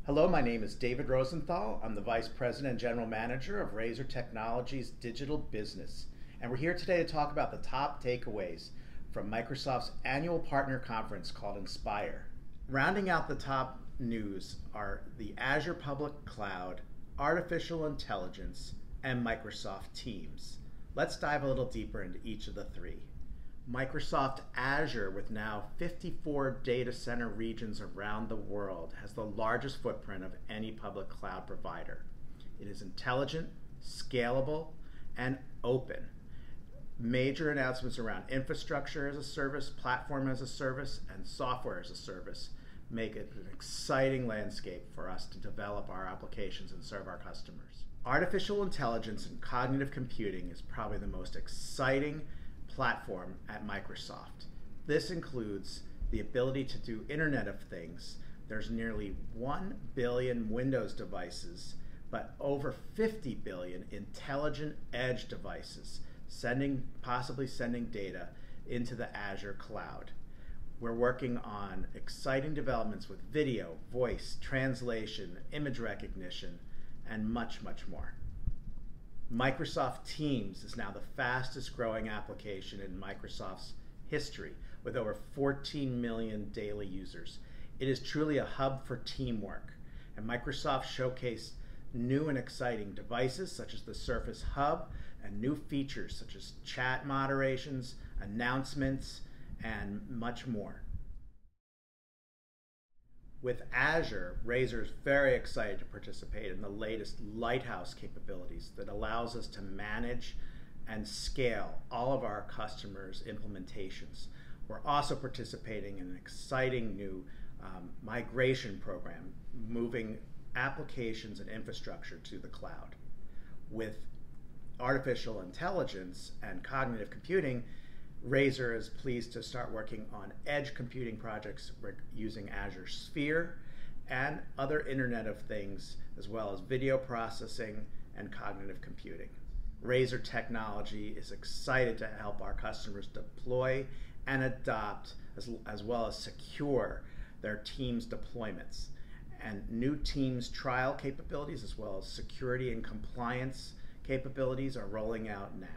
Hello, my name is David Rosenthal. I'm the Vice President and General Manager of Razor Technologies Digital Business. And we're here today to talk about the top takeaways from Microsoft's annual partner conference called Inspire. Rounding out the top news are the Azure Public Cloud, artificial intelligence, and Microsoft Teams. Let's dive a little deeper into each of the three. Microsoft Azure, with now 54 data center regions around the world, has the largest footprint of any public cloud provider. It is intelligent, scalable, and open. Major announcements around infrastructure as a service, platform as a service, and software as a service make it an exciting landscape for us to develop our applications and serve our customers. Artificial intelligence and cognitive computing is probably the most exciting platform at Microsoft. This includes the ability to do Internet of Things. There's nearly 1 billion Windows devices, but over 50 billion intelligent edge devices possibly sending data into the Azure cloud. We're working on exciting developments with video, voice, translation, image recognition, and much, much more. Microsoft Teams is now the fastest growing application in Microsoft's history, with over 14 million daily users. It is truly a hub for teamwork, and Microsoft showcased new and exciting devices such as the Surface Hub and new features such as chat moderations, announcements, and much more. With Azure, Razor is very excited to participate in the latest Lighthouse capabilities that allows us to manage and scale all of our customers' implementations. We're also participating in an exciting new migration program, moving applications and infrastructure to the cloud. With artificial intelligence and cognitive computing, Razor is pleased to start working on edge computing projects using Azure Sphere and other Internet of Things, as well as video processing and cognitive computing. Razor Technology is excited to help our customers deploy and adopt, as well as secure their Teams deployments. And new Teams trial capabilities, as well as security and compliance capabilities, are rolling out now.